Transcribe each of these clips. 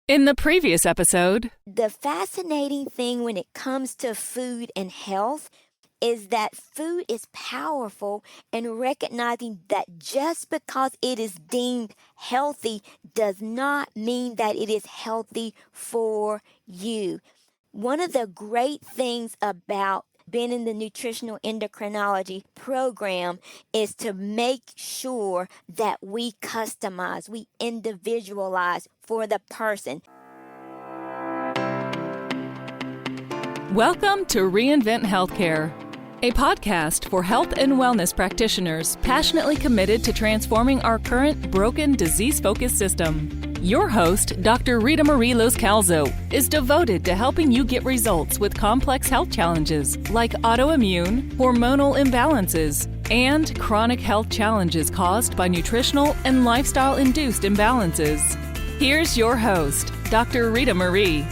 In the previous episode, the fascinating thing when it comes to food and health is that food is powerful, and recognizing that just because it is deemed healthy does not mean that it is healthy for you. One of the great things about being in the nutritional endocrinology program is to make sure that we customize, we individualize for the person. welcome to Reinvent Healthcare, a podcast for health and wellness practitioners passionately committed to transforming our current broken, disease-focused system. Your host, Dr. Rita Marie Los-Calzo, is devoted to helping you get results with complex health challenges like autoimmune, hormonal imbalances, and chronic health challenges caused by nutritional and lifestyle-induced imbalances. Here's your host, Dr. Rita Marie.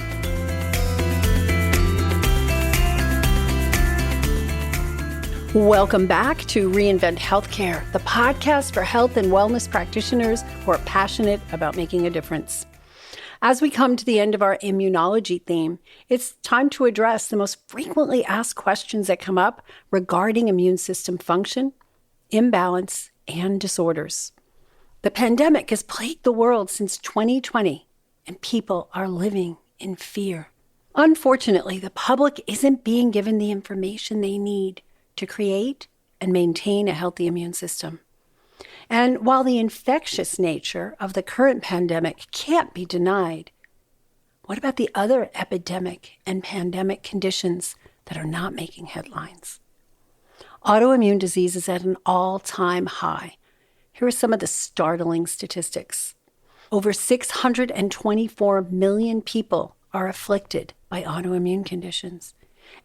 Welcome back to Reinvent Healthcare, the podcast for health and wellness practitioners who are passionate about making a difference. As we come to the end of our immunology theme, it's time to address the most frequently asked questions that come up regarding immune system function, imbalance, and disorders. The pandemic has plagued the world since 2020, and people are living in fear. Unfortunately, the public isn't being given the information they need to create and maintain a healthy immune system. And while the infectious nature of the current pandemic can't be denied, what about the other epidemic and pandemic conditions that are not making headlines? Autoimmune disease is at an all-time high. Here are some of the startling statistics. Over 624 million people are afflicted by autoimmune conditions.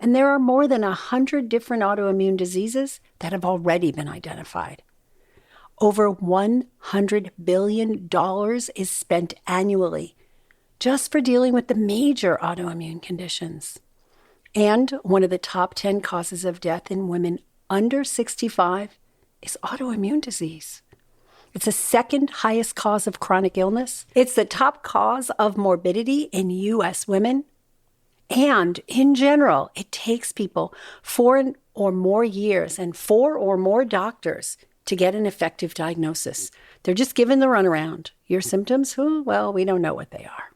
And there are more than 100 different autoimmune diseases that have already been identified. Over $100 billion is spent annually just for dealing with the major autoimmune conditions. And one of the top 10 causes of death in women under 65 is autoimmune disease. It's the second highest cause of chronic illness. It's the top cause of morbidity in U.S. women. And in general, it takes people 4 or more years and 4 or more doctors to get an effective diagnosis. They're just given the runaround. Your symptoms? Well, we don't know what they are.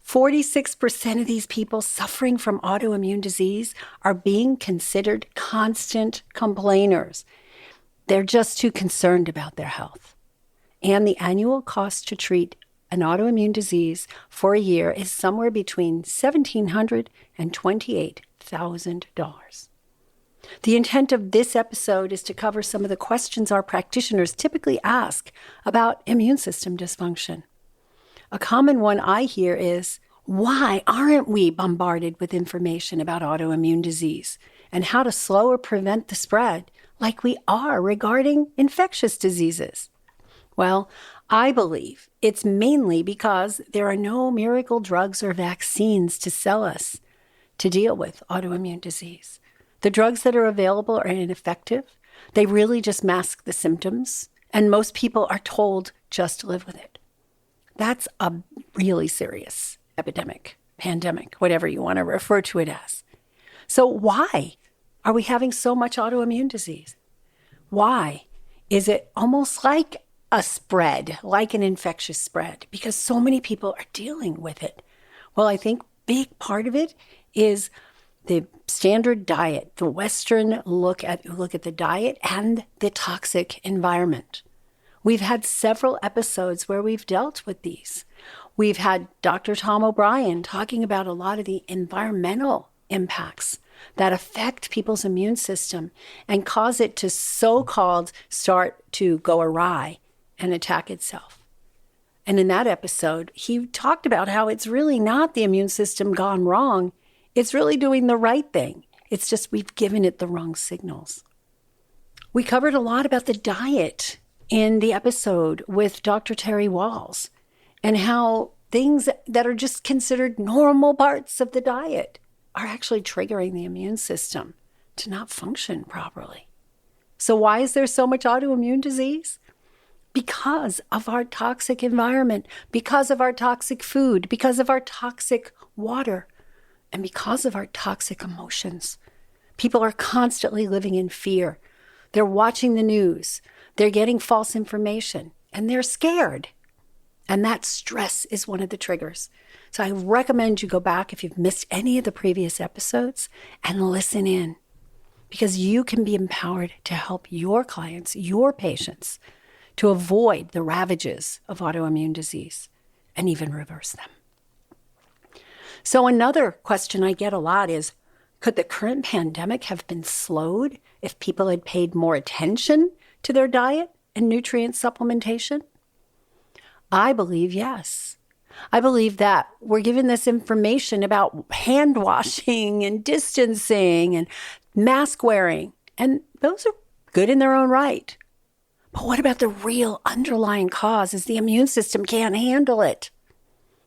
46% of these people suffering from autoimmune disease are being considered constant complainers. They're just too concerned about their health. And the annual cost to treat an autoimmune disease for a year is somewhere between $1,700 and $28,000. The intent of this episode is to cover some of the questions our practitioners typically ask about immune system dysfunction. A common one I hear is, why aren't we bombarded with information about autoimmune disease and how to slow or prevent the spread like we are regarding infectious diseases? Well, I believe it's mainly because there are no miracle drugs or vaccines to sell us to deal with autoimmune disease. The drugs that are available are ineffective. They really just mask the symptoms, and most people are told just to live with it. That's a really serious epidemic, pandemic, whatever you want to refer to it as. So why are we having so much autoimmune disease? Why is it almost like a spread, like an infectious spread, because so many people are dealing with it? Well, I think big part of it is the standard diet, the Western look at the diet and the toxic environment. We've had several episodes where we've dealt with these. We've had Dr. Tom O'Brien talking about a lot of the environmental impacts that affect people's immune system and cause it to so-called start to go awry and attack itself. And in that episode, he talked about how it's really not the immune system gone wrong. It's really doing the right thing. It's just we've given it the wrong signals. We covered a lot about the diet in the episode with Dr. Terry Walls and how things that are just considered normal parts of the diet are actually triggering the immune system to not function properly. So why is there so much autoimmune disease? because of our toxic environment, because of our toxic food, because of our toxic water, and because of our toxic emotions. People are constantly living in fear. They're watching the news. They're getting false information, and they're scared. And that stress is one of the triggers. So I recommend you go back if you've missed any of the previous episodes and listen in, because you can be empowered to help your clients, your patients, to avoid the ravages of autoimmune disease and even reverse them. So another question I get a lot is, could the current pandemic have been slowed if people had paid more attention to their diet and nutrient supplementation? I believe yes. I believe that we're given this information about hand washing and distancing and mask wearing, and those are good in their own right. But what about the real underlying cause is the immune system can't handle it?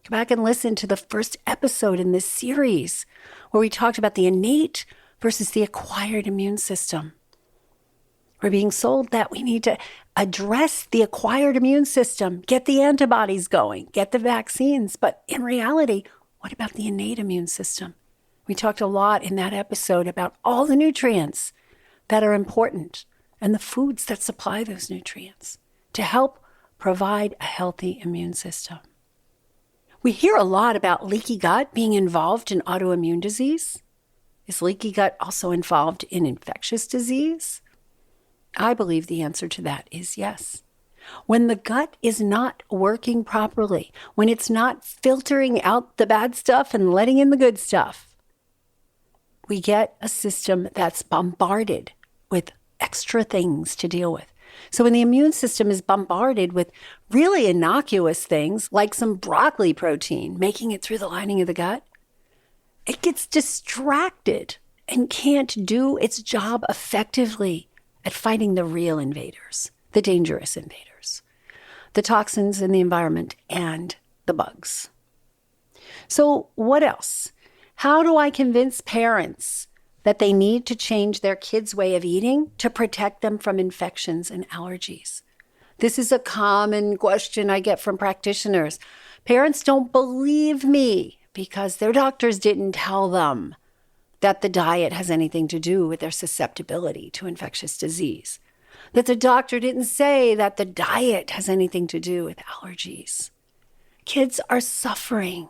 Go back and listen to the first episode in this series where we talked about the innate versus the acquired immune system. We're being sold that we need to address the acquired immune system, get the antibodies going, get the vaccines. But in reality, what about the innate immune system? We talked a lot in that episode about all the nutrients that are important and the foods that supply those nutrients to help provide a healthy immune system. We hear a lot about leaky gut being involved in autoimmune disease. Is leaky gut also involved in infectious disease? I believe the answer to that is yes. When the gut is not working properly, when it's not filtering out the bad stuff and letting in the good stuff, we get a system that's bombarded with extra things to deal with. So when the immune system is bombarded with really innocuous things like some broccoli protein making it through the lining of the gut, it gets distracted and can't do its job effectively at fighting the real invaders, the dangerous invaders, the toxins in the environment and the bugs. So what else? How do I convince parents that they need to change their kids' way of eating to protect them from infections and allergies? This is a common question I get from practitioners. Parents don't believe me because their doctors didn't tell them that the diet has anything to do with their susceptibility to infectious disease, that the doctor didn't say that the diet has anything to do with allergies. Kids are suffering.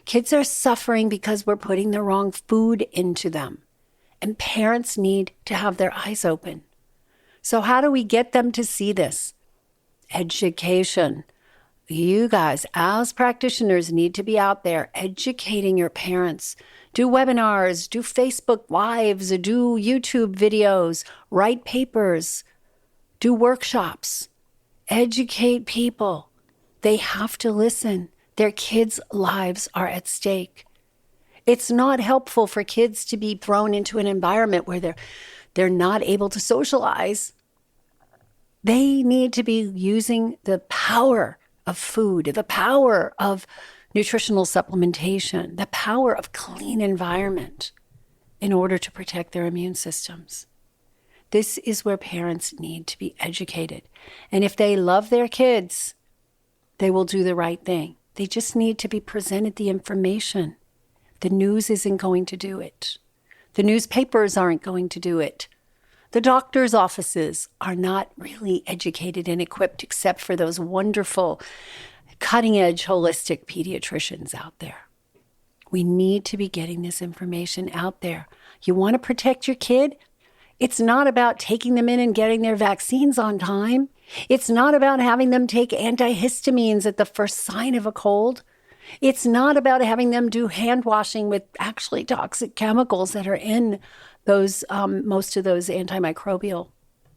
Kids are suffering because we're putting the wrong food into them. And parents need to have their eyes open. So how do we get them to see this? Education. You guys, as practitioners, need to be out there educating your parents. Do webinars, do Facebook Lives, do YouTube videos, write papers, do workshops. Educate people. They have to listen. Their kids' lives are at stake. It's not helpful for kids to be thrown into an environment where they're not able to socialize. They need to be using the power of food, the power of nutritional supplementation, the power of clean environment in order to protect their immune systems. This is where parents need to be educated. And if they love their kids, they will do the right thing. They just need to be presented the information. The news isn't going to do it. The newspapers aren't going to do it. The doctors' offices are not really educated and equipped except for those wonderful, cutting-edge, holistic pediatricians out there. We need to be getting this information out there. You want to protect your kid? It's not about taking them in and getting their vaccines on time. It's not about having them take antihistamines at the first sign of a cold. It's not about having them do hand washing with actually toxic chemicals that are in those most of those antimicrobial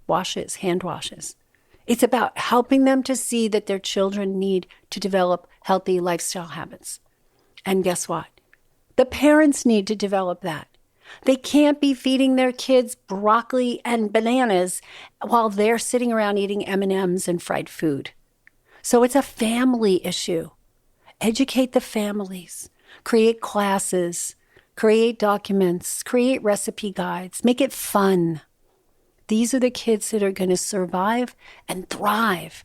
washes, hand washes. It's about helping them to see that their children need to develop healthy lifestyle habits. And guess what? The parents need to develop that. They can't be feeding their kids broccoli and bananas while they're sitting around eating M&Ms and fried food. So it's a family issue. Educate the families, create classes, create documents, create recipe guides, make it fun. These are the kids that are going to survive and thrive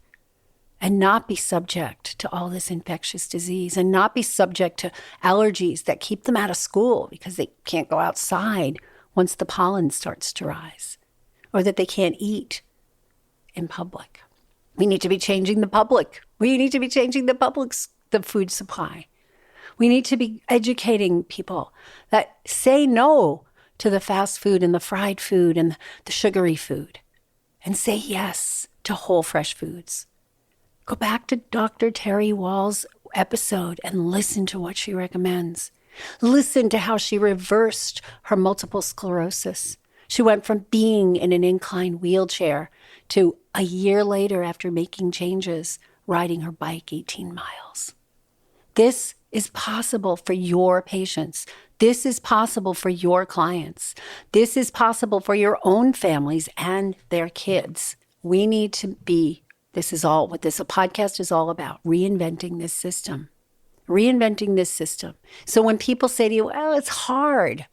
and not be subject to all this infectious disease and not be subject to allergies that keep them out of school because they can't go outside once the pollen starts to rise, or that they can't eat in public. We need to be changing the public. We need to be changing the food supply. We need to be educating people that say no to the fast food and the fried food and the sugary food, and say yes to whole fresh foods. Go back to Dr. Terry Wall's episode and listen to what she recommends. Listen to how she reversed her multiple sclerosis. She went from being in an inclined wheelchair to a year later, after making changes, riding her bike 18 miles. This is possible for your patients. This is possible for your clients. This is possible for your own families and their kids. We need to be, this is all what this podcast is all about, reinventing this system. Reinventing this system. So when people say to you, well, it's hard,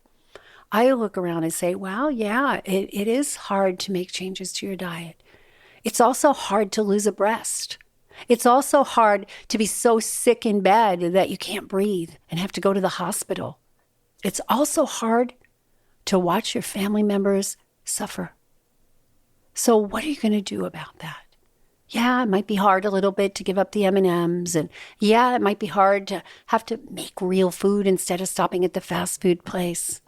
I look around and say, well, yeah, it is hard to make changes to your diet. It's also hard to lose a breast. It's also hard to be so sick in bed that you can't breathe and have to go to the hospital. It's also hard to watch your family members suffer. So what are you going to do about that? Yeah, it might be hard a little bit to give up the M&Ms. And yeah, it might be hard to have to make real food instead of stopping at the fast food place.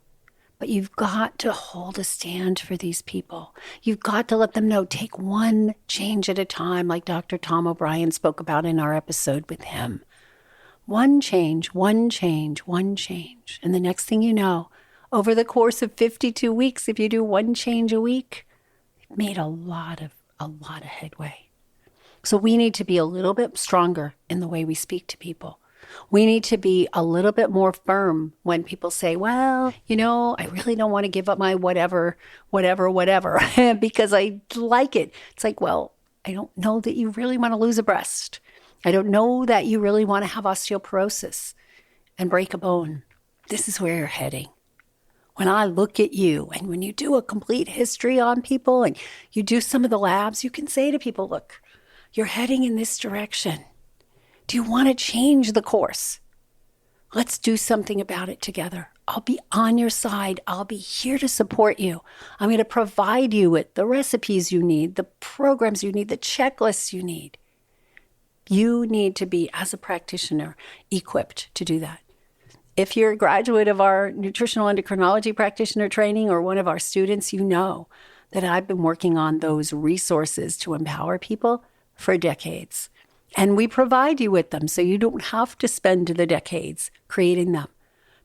But you've got to hold a stand for these people. You've got to let them know, take one change at a time, like Dr. Tom O'Brien spoke about in our episode with him. One change, one change, one change. And the next thing you know, over the course of 52 weeks, if you do one change a week, you've made a lot of headway. So we need to be a little bit stronger in the way we speak to people. We need to be a little bit more firm when people say, well, I really don't want to give up my whatever, because I like it. It's like, well, I don't know that you really want to lose a breast. I don't know that you really want to have osteoporosis and break a bone. This is where you're heading. When I look at you, and when you do a complete history on people and you do some of the labs, you can say to people, look, you're heading in this direction. Do you want to change the course? Let's do something about it together. I'll be on your side. I'll be here to support you. I'm going to provide you with the recipes you need, the programs you need, the checklists you need. You need to be, as a practitioner, equipped to do that. If you're a graduate of our nutritional endocrinology practitioner training or one of our students, you know that I've been working on those resources to empower people for decades. And we provide you with them so you don't have to spend the decades creating them.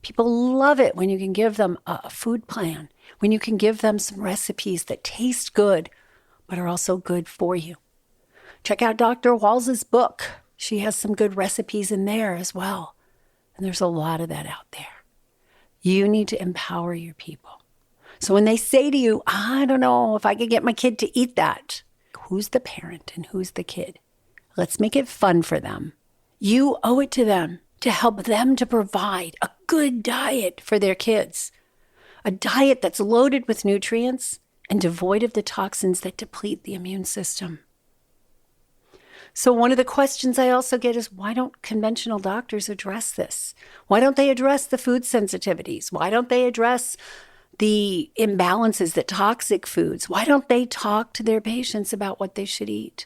People love it when you can give them a food plan, when you can give them some recipes that taste good, but are also good for you. Check out Dr. Wall's book. She has some good recipes in there as well. And there's a lot of that out there. You need to empower your people. So when they say to you, I don't know if I could get my kid to eat that, who's the parent and who's the kid? Let's make it fun for them. You owe it to them to help them to provide a good diet for their kids. A diet that's loaded with nutrients and devoid of the toxins that deplete the immune system. So one of the questions I also get is, why don't conventional doctors address this? Why don't they address the food sensitivities? Why don't they address the imbalances that toxic foods? Why don't they talk to their patients about what they should eat?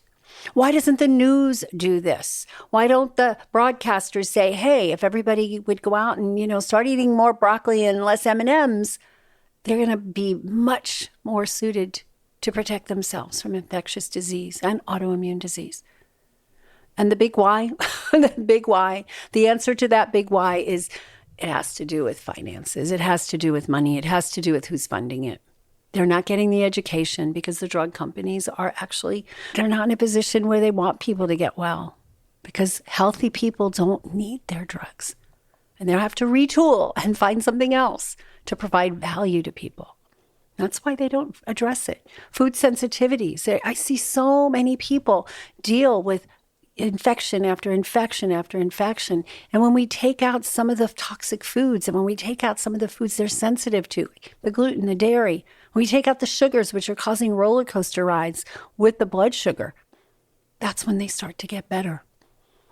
Why doesn't the news do this? Why don't the broadcasters say, hey, if everybody would go out and, start eating more broccoli and less M&Ms, they're going to be much more suited to protect themselves from infectious disease and autoimmune disease. And the big why, the answer to that big why is it has to do with finances. It has to do with money. It has to do with who's funding it. They're not getting the education because the drug companies they're not in a position where they want people to get well, because healthy people don't need their drugs. And they'll have to retool and find something else to provide value to people. That's why they don't address it. Food sensitivities. I see so many people deal with infection after infection after infection. And when we take out some of the toxic foods, and when we take out some of the foods they're sensitive to, the gluten, the dairy, when we take out the sugars, which are causing roller coaster rides with the blood sugar, that's when they start to get better.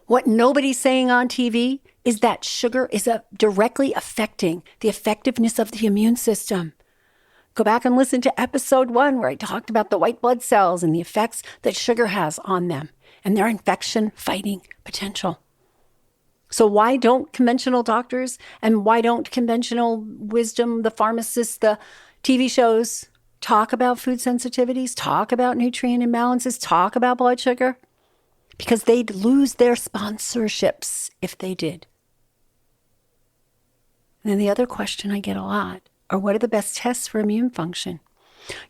What nobody's saying on TV is that sugar is directly affecting the effectiveness of the immune system. Go back and listen to episode 1 where I talked about the white blood cells and the effects that sugar has on them and their infection-fighting potential. So why don't conventional doctors and why don't conventional wisdom, the pharmacists, the TV shows talk about food sensitivities, talk about nutrient imbalances, talk about blood sugar? Because they'd lose their sponsorships if they did. And then the other question I get a lot are, what are the best tests for immune function?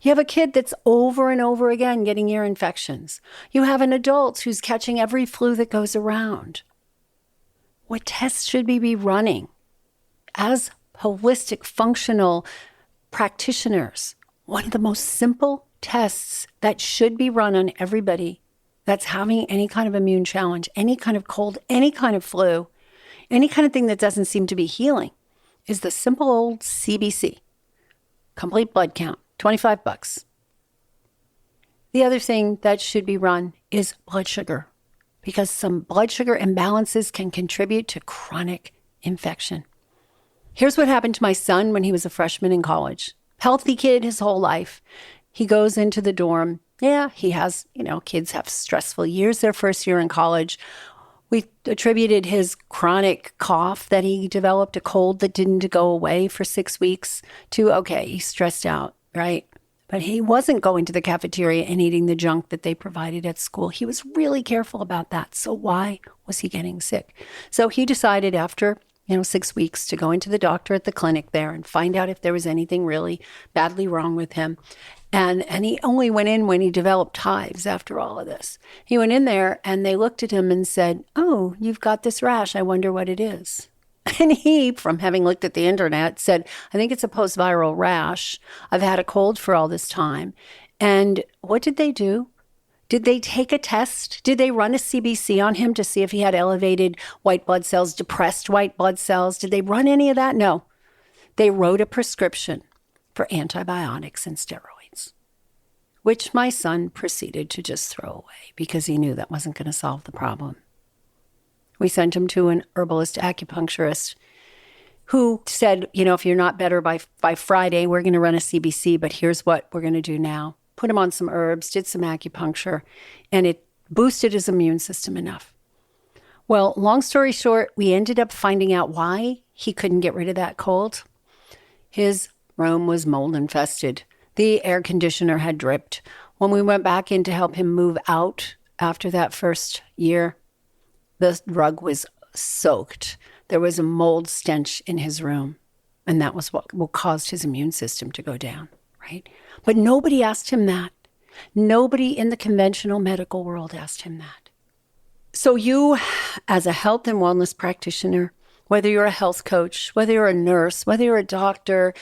You have a kid that's over and over again getting ear infections. You have an adult who's catching every flu that goes around. What tests should we be running? As holistic, functional practitioners, one of the most simple tests that should be run on everybody that's having any kind of immune challenge, any kind of cold, any kind of flu, any kind of thing that doesn't seem to be healing, is the simple old CBC, complete blood count, $25. The other thing that should be run is blood sugar, because some blood sugar imbalances can contribute to chronic infection. Here's what happened to my son when he was a freshman in college. Healthy kid his whole life. He goes into the dorm. Yeah, he has, kids have stressful years their first year in college. We attributed his chronic cough that he developed, a cold that didn't go away for 6 weeks, to, okay, he's stressed out, right? But he wasn't going to the cafeteria and eating the junk that they provided at school. He was really careful about that. So why was he getting sick? So he decided after 6 weeks to go into the doctor at the clinic there and find out if there was anything really badly wrong with him. And he only went in when he developed hives after all of this. He went in there and they looked at him and said, "Oh, you've got this rash. I wonder what it is." And he, from having looked at the internet, said, "I think it's a post-viral rash. I've had a cold for all this time." And what did they do? Did they take a test? Did they run a CBC on him to see if he had elevated white blood cells, depressed white blood cells? Did they run any of that? No. They wrote a prescription for antibiotics and steroids, which my son proceeded to just throw away because he knew that wasn't going to solve the problem. We sent him to an herbalist acupuncturist who said, if you're not better by Friday, we're going to run a CBC, but here's what we're going to do now. Put him on some herbs, did some acupuncture, and it boosted his immune system enough. Well, long story short, we ended up finding out why he couldn't get rid of that cold. His room was mold infested. The air conditioner had dripped. When we went back in to help him move out after that first year, the rug was soaked. There was a mold stench in his room, and that was what caused his immune system to go down, right? But nobody asked him that. Nobody in the conventional medical world asked him that. So you, as a health and wellness practitioner, whether you're a health coach, whether you're a nurse, whether you're a doctor,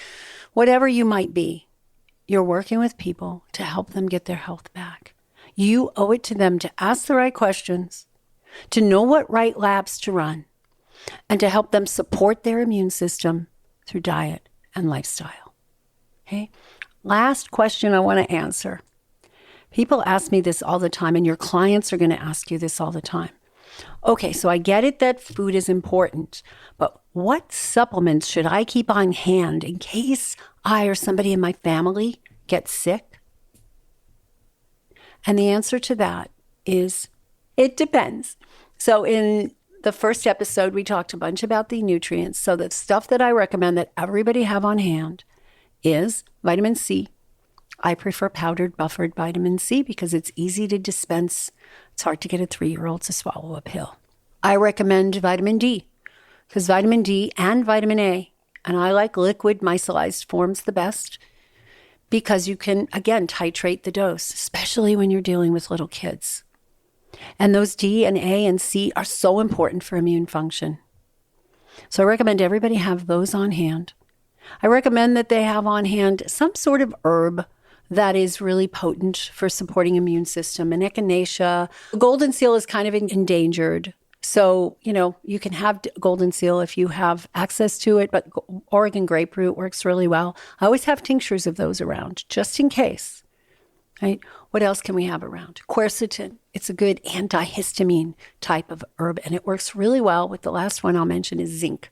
whatever you might be, you're working with people to help them get their health back. You owe it to them to ask the right questions, to know what right labs to run, and to help them support their immune system through diet and lifestyle. Okay? Last question I want to answer. People ask me this all the time, and your clients are going to ask you this all the time. Okay, so I get it that food is important, but what supplements should I keep on hand in case I or somebody in my family gets sick? And the answer to that is, it depends. So in the first episode, we talked a bunch about the nutrients. So the stuff that I recommend that everybody have on hand is vitamin C. I prefer powdered buffered vitamin C because it's easy to dispense. It's hard to get a 3-year-old to swallow a pill. I recommend vitamin D because vitamin D and vitamin A, and I like liquid micellized forms the best because you can, again, titrate the dose, especially when you're dealing with little kids. And those D and A and C are so important for immune function. So I recommend everybody have those on hand. I recommend that they have on hand some sort of herb that is really potent for supporting immune system. An echinacea. Golden seal is kind of endangered. So, you can have golden seal if you have access to it, but Oregon grapefruit works really well. I always have tinctures of those around, just in case. right? What else can we have around? Quercetin. It's a good antihistamine type of herb, and it works really well with the last one I'll mention is zinc.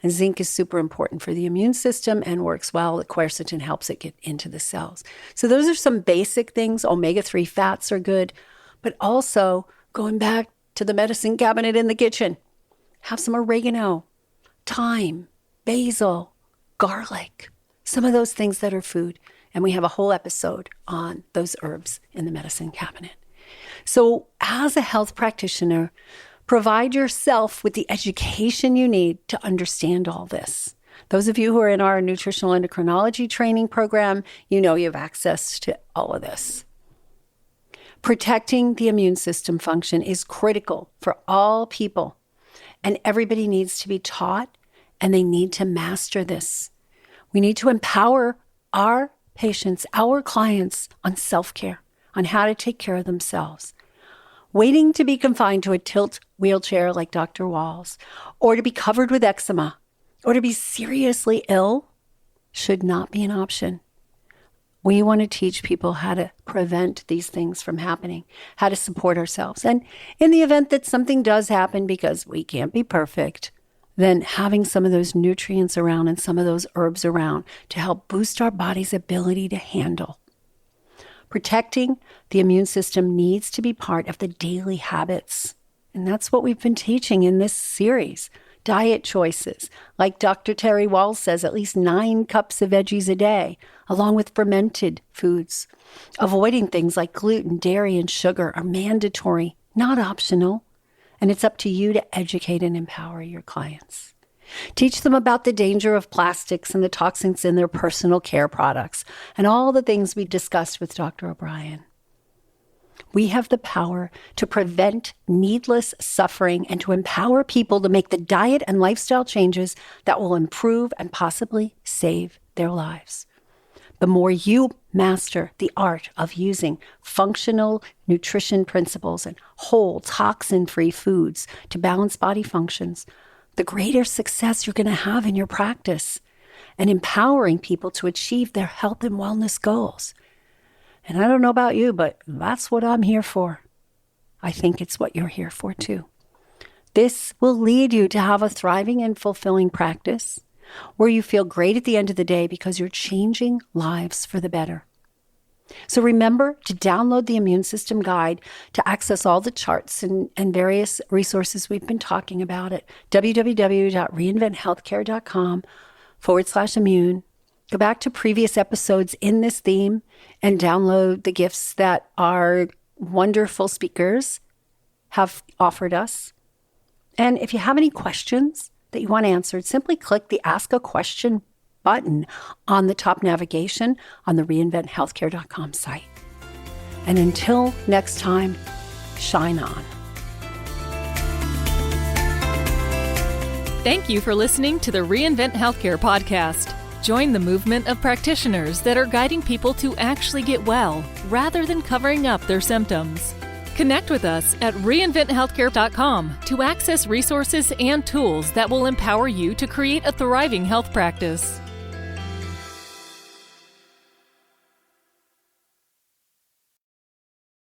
And zinc is super important for the immune system and works well. The quercetin helps it get into the cells. So those are some basic things. Omega-3 fats are good, but also going back to the medicine cabinet in the kitchen, have some oregano, thyme, basil, garlic, some of those things that are food. And we have a whole episode on those herbs in the medicine cabinet. So as a health practitioner, provide yourself with the education you need to understand all this. Those of you who are in our nutritional endocrinology training program, you know you have access to all of this. Protecting the immune system function is critical for all people, and everybody needs to be taught, and they need to master this. We need to empower our patients, our clients, on self-care, on how to take care of themselves. Waiting to be confined to a tilt wheelchair like Dr. Walls, or to be covered with eczema, or to be seriously ill should not be an option. We want to teach people how to prevent these things from happening, how to support ourselves. And in the event that something does happen, because we can't be perfect, then having some of those nutrients around and some of those herbs around to help boost our body's ability to handle. Protecting the immune system needs to be part of the daily habits. And that's what we've been teaching in this series. Diet choices. Like Dr. Terry Walls says, at least 9 cups of veggies a day, along with fermented foods. Avoiding things like gluten, dairy, and sugar are mandatory, not optional. And it's up to you to educate and empower your clients. Teach them about the danger of plastics and the toxins in their personal care products and all the things we discussed with Dr. O'Brien. We have the power to prevent needless suffering and to empower people to make the diet and lifestyle changes that will improve and possibly save their lives. The more you master the art of using functional nutrition principles and whole toxin-free foods to balance body functions, the greater success you're going to have in your practice and empowering people to achieve their health and wellness goals. And I don't know about you, but that's what I'm here for. I think it's what you're here for too. This will lead you to have a thriving and fulfilling practice where you feel great at the end of the day because you're changing lives for the better. So remember to download the Immune System Guide to access all the charts and various resources we've been talking about at www.reinventhealthcare.com/immune. Go back to previous episodes in this theme and download the gifts that our wonderful speakers have offered us. And if you have any questions that you want answered, simply click the Ask a Question button on the top navigation on the reinventhealthcare.com site. And until next time, shine on. Thank you for listening to the Reinvent Healthcare podcast. Join the movement of practitioners that are guiding people to actually get well rather than covering up their symptoms. Connect with us at reinventhealthcare.com to access resources and tools that will empower you to create a thriving health practice.